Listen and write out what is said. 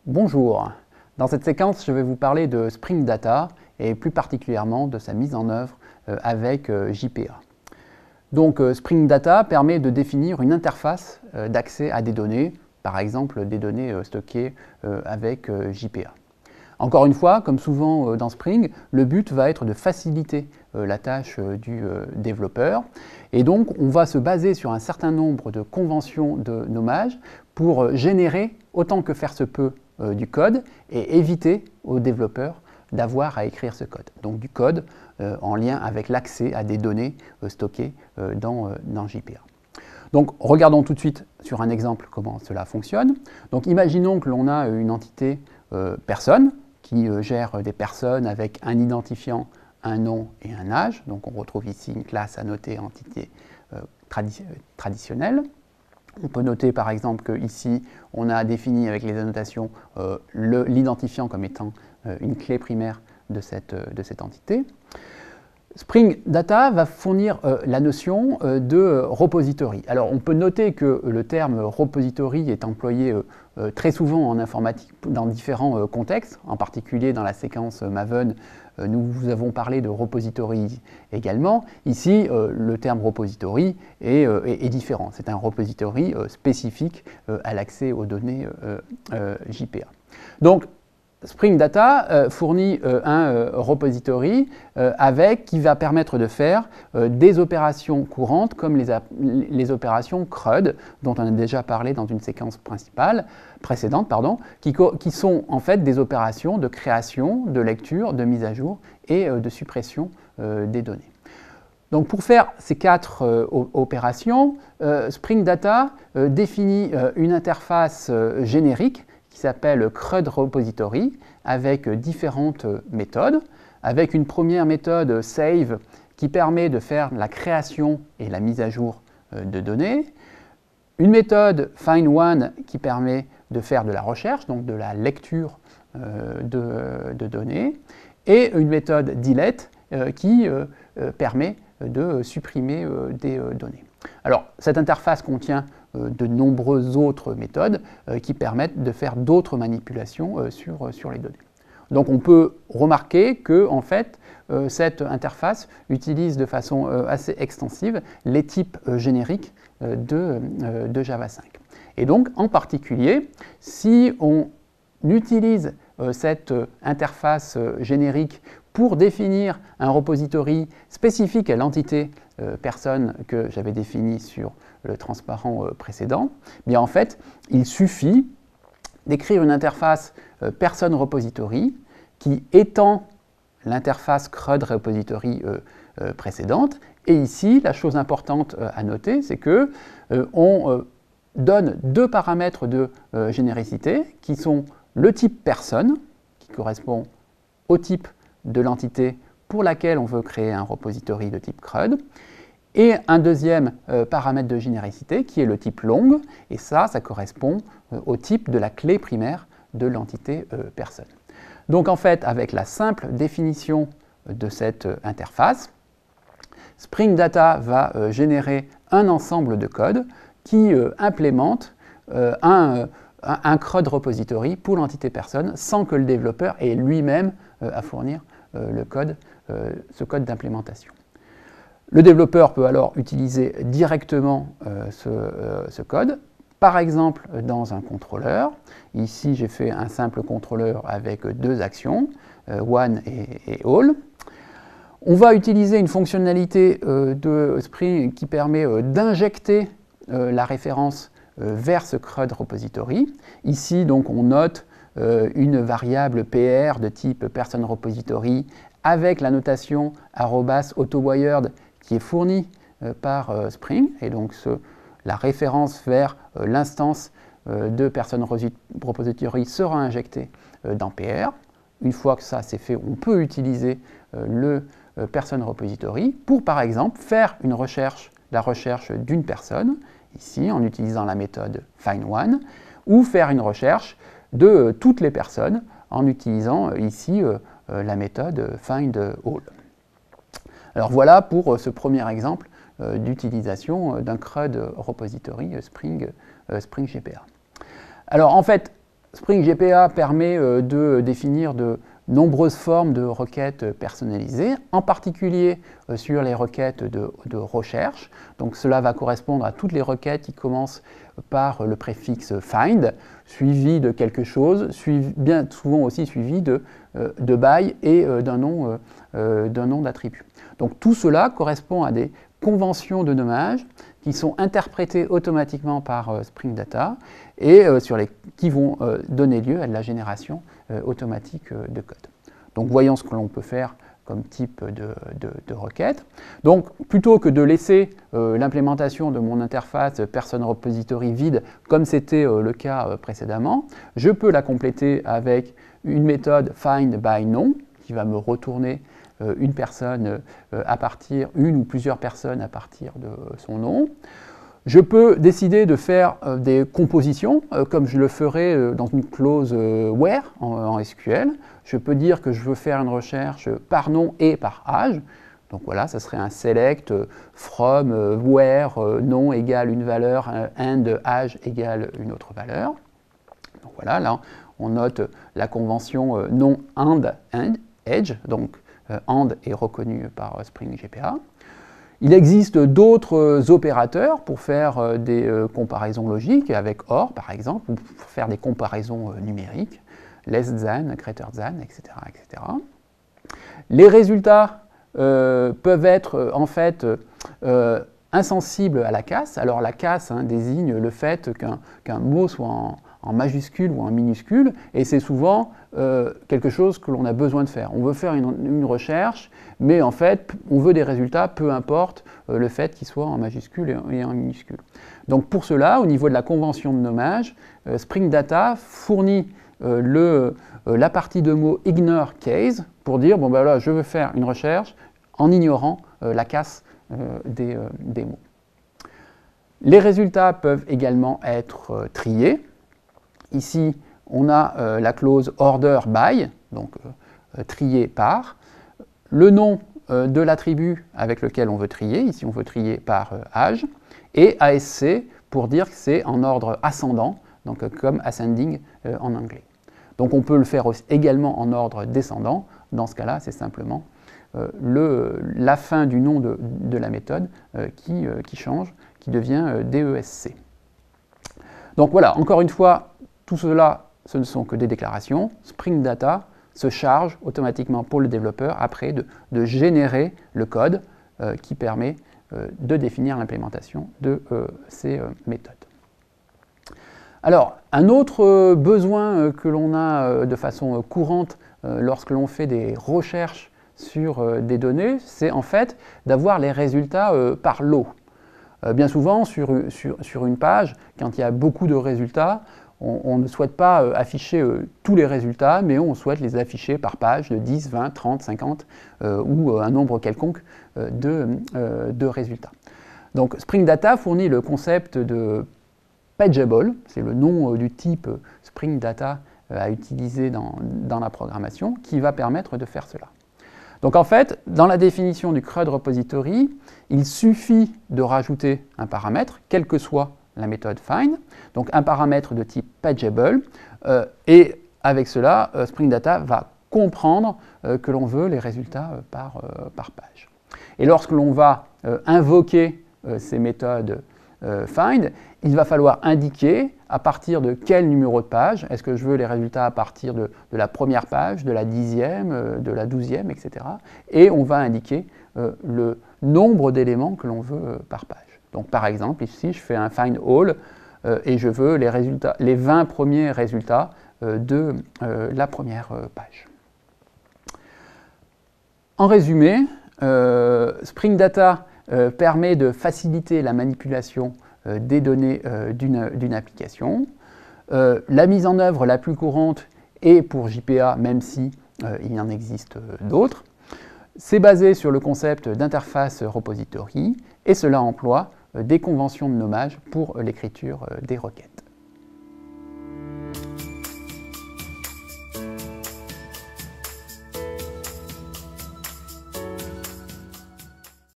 Bonjour, dans cette séquence je vais vous parler de Spring Data et plus particulièrement de sa mise en œuvre avec JPA. Donc Spring Data permet de définir une interface d'accès à des données, par exemple des données stockées avec JPA. Encore une fois, comme souvent dans Spring, le but va être de faciliter la tâche du développeur. Et donc, on va se baser sur un certain nombre de conventions de nommage pour générer, autant que faire se peut, du code et éviter aux développeurs d'avoir à écrire ce code. Donc du code en lien avec l'accès à des données stockées dans JPA. Donc regardons tout de suite sur un exemple comment cela fonctionne. Donc imaginons que l'on a une entité personne qui gère des personnes avec un identifiant, un nom et un âge. Donc on retrouve ici une classe à noter entité traditionnelle. On peut noter par exemple qu'ici, on a défini avec les annotations l'identifiant comme étant une clé primaire de cette entité. Spring Data va fournir la notion de repository. Alors on peut noter que le terme repository est employé très souvent en informatique dans différents contextes, en particulier dans la séquence Maven, nous vous avons parlé de repository également. Ici, le terme repository est différent. C'est un repository spécifique à l'accès aux données JPA. Donc, Spring Data fournit un repository qui va permettre de faire des opérations courantes comme les opérations CRUD, dont on a déjà parlé dans une séquence précédente, qui sont en fait des opérations de création, de lecture, de mise à jour et de suppression des données. Donc pour faire ces quatre opérations, Spring Data définit une interface générique qui s'appelle CRUD Repository, avec différentes méthodes, avec une première méthode save qui permet de faire la création et la mise à jour de données, une méthode find_one qui permet de faire de la recherche, donc de la lecture de données, et une méthode delete qui permet de supprimer des données. Alors, cette interface contient de nombreuses autres méthodes qui permettent de faire d'autres manipulations sur les données. Donc on peut remarquer que en fait, cette interface utilise de façon assez extensive les types génériques de Java 5. Et donc en particulier, si on utilise cette interface générique pour définir un repository spécifique à l'entité personne que j'avais définie sur le transparent précédent, bien en fait, il suffit d'écrire une interface personne repository qui étend l'interface CRUD repository précédente. Et ici, la chose importante à noter, c'est que on donne deux paramètres de généricité qui sont le type personne, qui correspond au type de l'entité pour laquelle on veut créer un repository de type CRUD, et un deuxième paramètre de généricité qui est le type long, et ça correspond au type de la clé primaire de l'entité personne. Donc en fait, avec la simple définition de cette interface, Spring Data va générer un ensemble de code qui implémente un CRUD repository pour l'entité personne sans que le développeur ait lui-même à fournir ce code d'implémentation. Le développeur peut alors utiliser directement ce code, par exemple dans un contrôleur. Ici, j'ai fait un simple contrôleur avec deux actions, one et all. On va utiliser une fonctionnalité de Spring qui permet d'injecter la référence vers ce CRUD repository. Ici, donc, on note une variable PR de type person repository avec la notation @autowired qui est fournie par Spring, et donc la référence vers l'instance de person repository sera injectée dans PR. Une fois que ça c'est fait, on peut utiliser le person repository pour, par exemple, faire la recherche d'une personne, ici en utilisant la méthode find_one, ou faire une recherche de toutes les personnes en utilisant ici la méthode find_all. Alors voilà pour ce premier exemple d'utilisation d'un CRUD repository Spring GPA. Alors en fait, Spring GPA permet de définir de nombreuses formes de requêtes personnalisées, en particulier sur les requêtes de recherche. Donc cela va correspondre à toutes les requêtes qui commencent par le préfixe find, suivi de quelque chose, bien souvent aussi suivi de by et d'un nom d'attribut. Donc tout cela correspond à des conventions de nommage qui sont interprétées automatiquement par Spring Data et qui vont donner lieu à de la génération automatique de code. Donc voyons ce que l'on peut faire comme type de requête. Donc plutôt que de laisser l'implémentation de mon interface person repository vide comme c'était le cas précédemment, je peux la compléter avec une méthode find by nom qui va me retourner une ou plusieurs personnes à partir de son nom. Je peux décider de faire des compositions, comme je le ferais dans une clause where en SQL. Je peux dire que je veux faire une recherche par nom et par âge. Donc voilà, ça serait un select from where nom égale une valeur and âge égale une autre valeur. Donc voilà, là on note la convention nom and edge, donc and est reconnu par Spring GPA. Il existe d'autres opérateurs pour faire des comparaisons logiques avec OR par exemple, ou pour faire des comparaisons numériques, less than, greater than, etc. etc. Les résultats peuvent être en fait insensibles à la casse. Alors la casse désigne le fait qu'un mot soit en majuscule ou en minuscule, et c'est souvent quelque chose que l'on a besoin de faire. On veut faire une recherche, mais en fait, on veut des résultats, peu importe le fait qu'ils soient en majuscule et en minuscule. Donc pour cela, au niveau de la convention de nommage, Spring Data fournit la partie de mots ignore case pour dire, bon ben là, je veux faire une recherche en ignorant la casse des mots. Les résultats peuvent également être triés. Ici, on a la clause order by, donc trier par, le nom de l'attribut avec lequel on veut trier, ici on veut trier par âge, et ASC pour dire que c'est en ordre ascendant, donc comme ascending en anglais. Donc on peut le faire également en ordre descendant, dans ce cas-là c'est simplement la fin du nom de la méthode qui change, qui devient DESC. Donc voilà, encore une fois, tout cela, ce ne sont que des déclarations. Spring Data se charge automatiquement pour le développeur après de générer le code qui permet de définir l'implémentation de ces méthodes. Alors, un autre besoin que l'on a de façon courante lorsque l'on fait des recherches sur des données, c'est en fait d'avoir les résultats par lot. Bien souvent, sur une page, quand il y a beaucoup de résultats, on ne souhaite pas afficher tous les résultats, mais on souhaite les afficher par page de 10, 20, 30, 50 ou un nombre quelconque de résultats. Donc Spring Data fournit le concept de pageable, c'est le nom du type Spring Data à utiliser dans la programmation, qui va permettre de faire cela. Donc en fait, dans la définition du CRUD repository, il suffit de rajouter un paramètre, quelle que soit la méthode find, donc un paramètre de type pageable, et avec cela, Spring Data va comprendre que l'on veut les résultats par page. Et lorsque l'on va invoquer ces méthodes find, il va falloir indiquer à partir de quel numéro de page, est-ce que je veux les résultats à partir de la première page, de la 10e, de la 12e, etc. Et on va indiquer le nombre d'éléments que l'on veut par page. Donc par exemple, ici, je fais un find all et je veux les 20 premiers résultats de la première page. En résumé, Spring Data permet de faciliter la manipulation des données d'une application. La mise en œuvre la plus courante est pour JPA, même si il y en existe d'autres. C'est basé sur le concept d'interface repository et cela emploie des conventions de nommage pour l'écriture des requêtes.